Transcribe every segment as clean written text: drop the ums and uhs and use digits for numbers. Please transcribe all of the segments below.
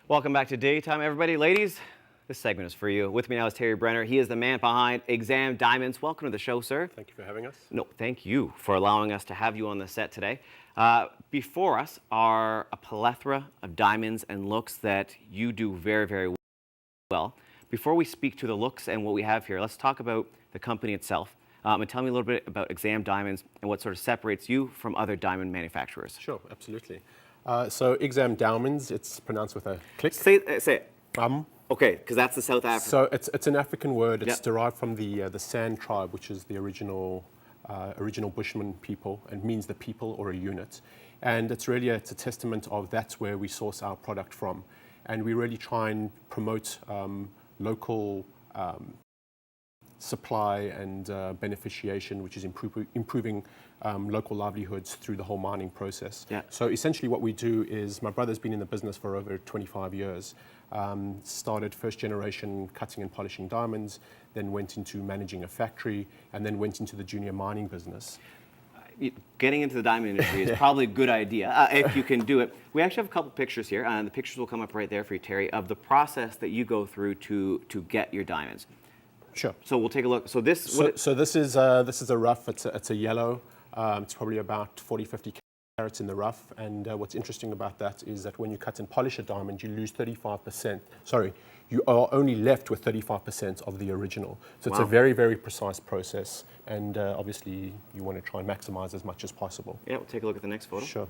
Welcome back to Daytime, everybody. Ladies, this segment is for you. With me now is Terry Brenner. He is the man behind Exam Diamonds. Welcome to the show, sir. Thank you for having us. No, thank you for allowing us to have you on the set today. Before us are a plethora of diamonds and looks that you do very, very well. Before we speak to the looks and what we have here, let's talk about the company itself. And tell me a little bit about Exam Diamonds and what sort of separates you from other diamond manufacturers. Sure, absolutely. So Exam Diamonds, it's pronounced with a click. Say it. Okay, because that's the South African. So it's an African word. It's Yep. derived from the San tribe, which is the original Bushman people, and means the people or a unit. And it's really it's a testament of that's where we source our product from, and we really try and promote local supply and beneficiation, which is improving local livelihoods through the whole mining process. Yeah. So essentially what we do is, my brother's been in the business for over 25 years, started first generation cutting and polishing diamonds, then went into managing a factory, and then went into the junior mining business. Getting into the diamond industry is probably a good idea if you can do it. We actually have a couple pictures here, and the pictures will come up right there for you, Terry, of the process that you go through to get your diamonds. Sure. So we'll take a look. So this. So this is a rough. It's a yellow. It's probably about 40-50 carats in the rough. And what's interesting about that is that when you cut and polish a diamond, you lose 35%. Sorry, you are only left with 35% of the original. So it's a very, very precise process. And obviously, you want to try and maximize as much as possible. Yeah, we'll take a look at the next photo. Sure.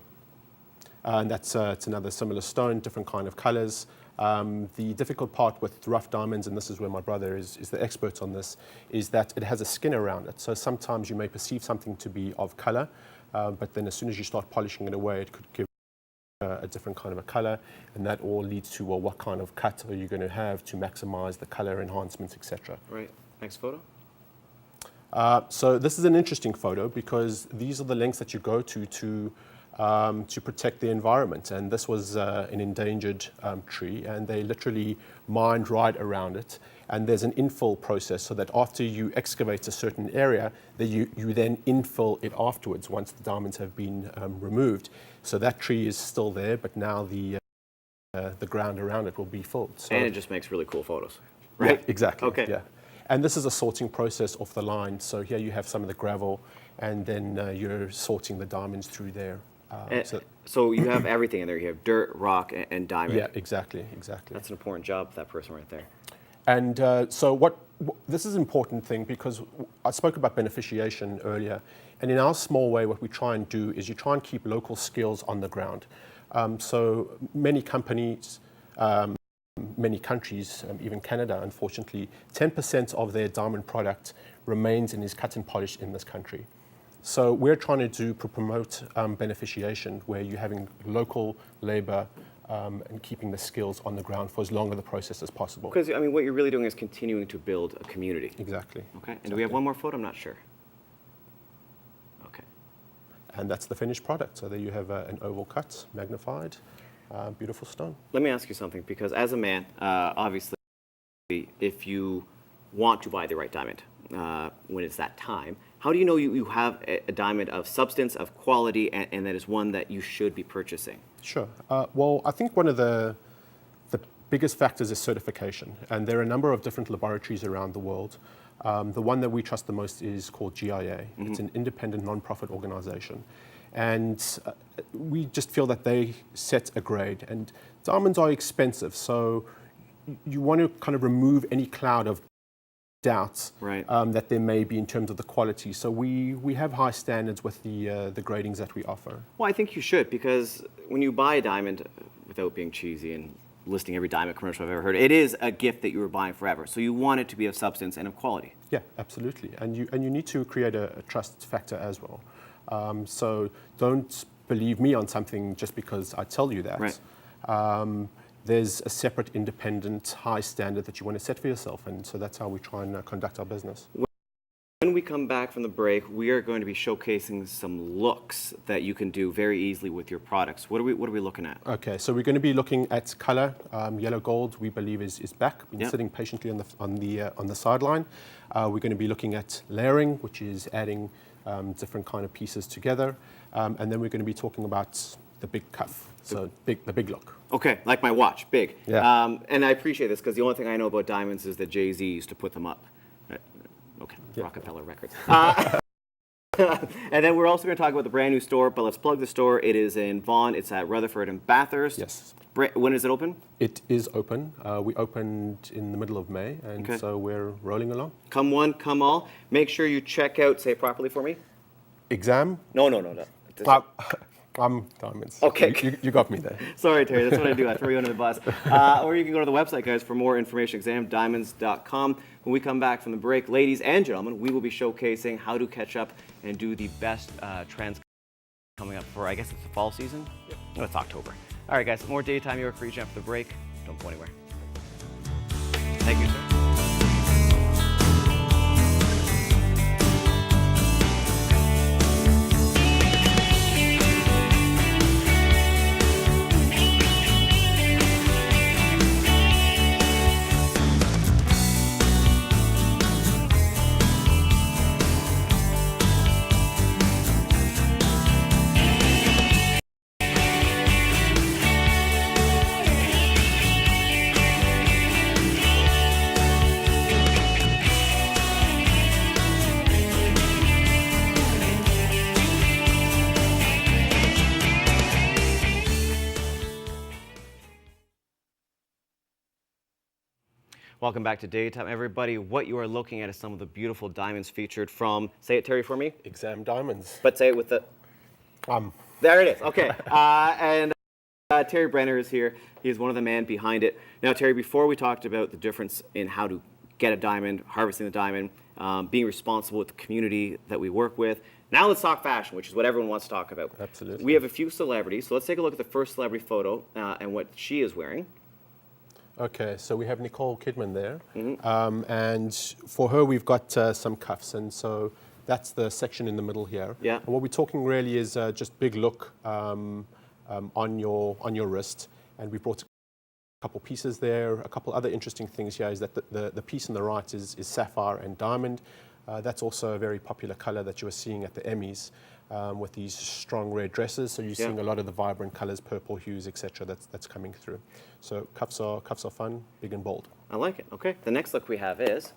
And that's it's another similar stone, different kind of colors. The difficult part with rough diamonds, and this is where my brother is the expert on this, is that it has a skin around it. So sometimes you may perceive something to be of color, but then as soon as you start polishing it away, it could give a different kind of a color, and that all leads to, well, what kind of cut are you going to have to maximize the color enhancements, etc. Right. Next photo. So this is an interesting photo because these are the lengths that you go to protect the environment. And this was an endangered tree, and they literally mined right around it. And there's an infill process so that after you excavate a certain area, that you then infill it afterwards once the diamonds have been removed. So that tree is still there, but now the ground around it will be filled. So, And it just makes really cool photos. Right? Yeah, exactly. Okay. Yeah. And this is a sorting process off the line. So here you have some of the gravel, and then you're sorting the diamonds through there. So you have everything in there. You have dirt, rock, and diamond. Yeah, exactly. That's an important job for that person right there. And so this is an important thing because I spoke about beneficiation earlier. And in our small way, what we try and do is you try and keep local skills on the ground. So many companies, many countries, even Canada, unfortunately, 10% of their diamond product remains and is cut and polished in this country. So we're trying to promote beneficiation, where you're having local labor and keeping the skills on the ground for as long of the process as possible. Because, I mean, what you're really doing is continuing to build a community. Exactly. Okay. And do we have one more photo? I'm not sure. Okay. And that's the finished product. So there you have an oval cut, magnified, beautiful stone. Let me ask you something, because as a man, obviously, if you want to buy the right diamond when it's that time, how do you know you have a diamond of substance, of quality, and that is one that you should be purchasing? Sure. Well, I think one of the biggest factors is certification. And there are a number of different laboratories around the world. The one that we trust the most is called GIA. Mm-hmm. It's an independent non-profit organization. And we just feel that they set a grade. And diamonds are expensive, so you want to kind of remove any cloud of doubts that there may be in terms of the quality. So we have high standards with the gradings that we offer. Well, I think you should, because when you buy a diamond, without being cheesy and listing every diamond commercial I've ever heard, it is a gift that you were buying forever. So you want it to be of substance and of quality. Yeah, absolutely. And you need to create a trust factor as well. So don't believe me on something just because I tell you that. Right. There's a separate, independent, high standard that you want to set for yourself, and so that's how we try and conduct our business. When we come back from the break, we are going to be showcasing some looks that you can do very easily with your products. What are we looking at? Okay, so we're going to be looking at color. Yellow gold, we believe, is back. Been sitting patiently on the sideline. We're going to be looking at layering, which is adding different kind of pieces together, and then we're going to be talking about the big cuff, so the big look. Okay, like my watch, big. Yeah. And I appreciate this because the only thing I know about diamonds is that Jay-Z used to put them up. Okay, Rockefeller Records. And then we're also going to talk about the brand new store, but let's plug the store. It is in Vaughan. It's at Rutherford and Bathurst. Yes. When is it open? It is open. We opened in the middle of May, and Okay. so we're rolling along. Come one, come all. Make sure you check out, say it properly for me. Exam. No. I'm Diamonds. Okay. You got me there. Sorry, Terry, that's what I do. I throw you under the bus. Or you can go to the website, guys, for more information, examdiamonds.com. When we come back from the break, ladies and gentlemen, we will be showcasing how to catch up and do the best trends coming up for, I guess it's the fall season? Yep. No, it's October. All right, guys, more Daytime York for you after the break. Don't go anywhere. Thank you, sir. Welcome back to Daytime, everybody. What you are looking at is some of the beautiful diamonds featured from, say it, Terry, for me, Exam Diamonds. but say it with the, there it is. Okay. And Terry Brenner is here. He's one of the men behind it. Now, Terry, before we talked about the difference in how to get a diamond, harvesting the diamond, being responsible with the community that we work with, now let's talk fashion, which is what everyone wants to talk about. Absolutely. We have a few celebrities, so let's take a look at the first celebrity photo and what she is wearing. Okay, so we have Nicole Kidman there, and for her we've got some cuffs, and so that's the section in the middle here. Yeah. And what we're talking really is just big look on your wrist, and we brought a couple pieces there. A couple other interesting things here is that the piece on the right is sapphire and diamond. That's also a very popular color that you are seeing at the Emmys. With these strong red dresses, so you're seeing a lot of the vibrant colors, purple hues, etc. That's coming through. So cuffs are fun, big and bold. I like it. Okay. The next look we have is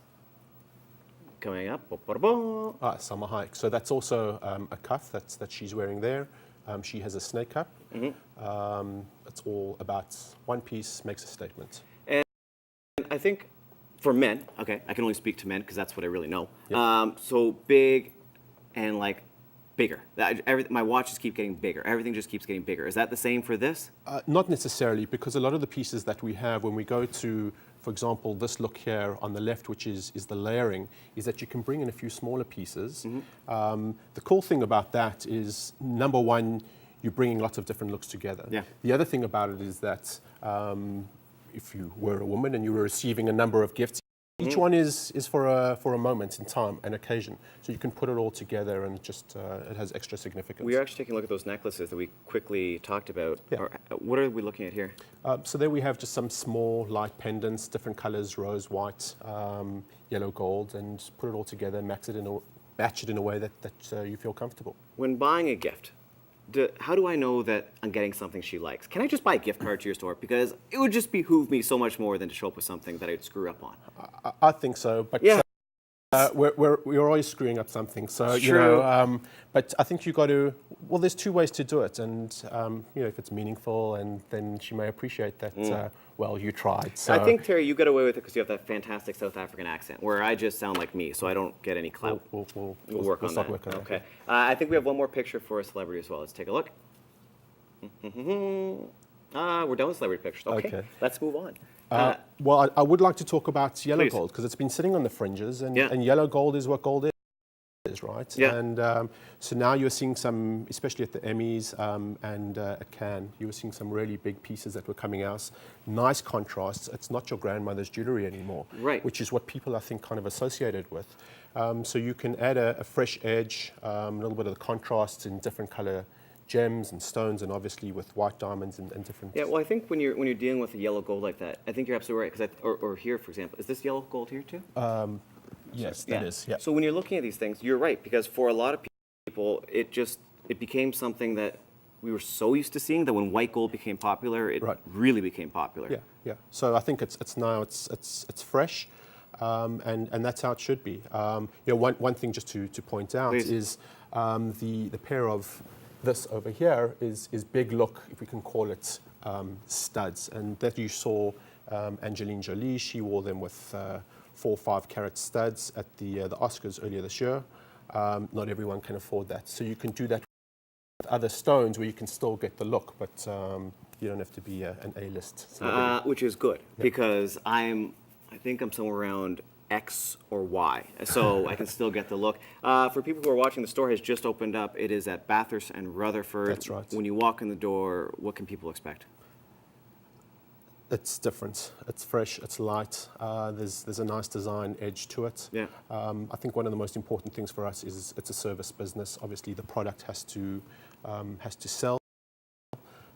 coming up. Summer Hike. So that's also a cuff that she's wearing there. She has a snake cuff. It's all about one piece makes a statement. And I think for men, okay, I can only speak to men because that's what I really know. Yep. So big and like bigger. My watches keep getting bigger. Everything just keeps getting bigger. Is that the same for this? Not necessarily, because a lot of the pieces that we have, when we go to, for example, this look here on the left, which is the layering, is that you can bring in a few smaller pieces. The cool thing about that is, number one, you're bringing lots of different looks together. Yeah. The other thing about it is that if you were a woman and you were receiving a number of gifts, each one is for a moment in time, an occasion. So you can put it all together and just it has extra significance. We are actually taking a look at those necklaces that we quickly talked about. Yeah. What are we looking at here? So there we have just some small light pendants, different colors, rose, white, yellow, gold, and put it all together, match it in a way that you feel comfortable. When buying a gift, how do I know that I'm getting something she likes? Can I just buy a gift card to your store? Because it would just behoove me so much more than to show up with something that I'd screw up on. I think so, but Yeah. we're always screwing up something. So It's you true. know, but I think you got to. Well, there's two ways to do it, and you know, if it's meaningful, and then she may appreciate that. Well, you tried. So I think, Terry, you got away with it because you have that fantastic South African accent, where I just sound like me, so I don't get any clout. we'll work on start that. working on Okay. I think we have one more picture for a celebrity as well. Let's take a look. We're done with celebrity pictures. Okay. Okay. Let's move on. Well, I would like to talk about yellow Please. gold because it's been sitting on the fringes, and, Yeah. and yellow gold is what gold is, right? Yeah. And so now you're seeing some, especially at the Emmys and at Cannes, you were seeing some really big pieces that were coming out. Nice contrasts. It's not your grandmother's jewelry anymore, Right. which is what people, I think, kind of associated with. So you can add a fresh edge, a little bit of the contrasts in different color gems and stones, and obviously with white diamonds and different. Yeah, well, I think when you're dealing with a yellow gold like that, I think you're absolutely right. Because or here, for example, is this yellow gold here too? Yes, that is. Yeah. So when you're looking at these things, you're right, because for a lot of people, it became something that we were so used to seeing that when white gold became popular, it Right. really became popular. Yeah, yeah. So I think it's now it's fresh, and that's how it should be. One thing just to point out Please. is the pair of this over here is Big Look, if we can call it, studs, and that you saw Angelina Jolie. She wore them with 4 or 5 carat studs at the Oscars earlier this year. Not everyone can afford that, so you can do that with other stones where you can still get the look, but you don't have to be an A-list celebrity. Which is good because I think I'm somewhere around X or Y, so I can still get the look. For people who are watching, the store has just opened up. It is at Bathurst and Rutherford. That's right. When you walk in the door, what can people expect? It's different. It's fresh. It's light. There's a nice design edge to it. Yeah. I think one of the most important things for us is it's a service business. Obviously, the product has to sell,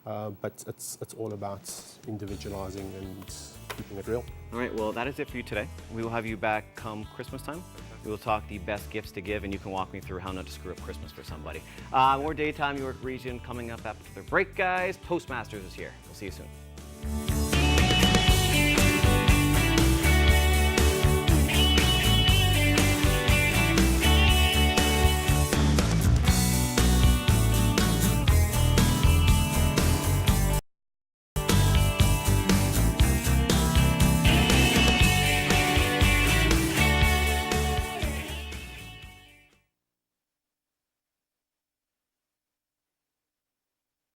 but it's all about individualizing and keeping it real. All right, well, that is it for you today. We will have you back come Christmas time. We will talk the best gifts to give, and you can walk me through how not to screw up Christmas for somebody. More Daytime York Region coming up after the break, guys. Toastmasters is here. We'll see you soon.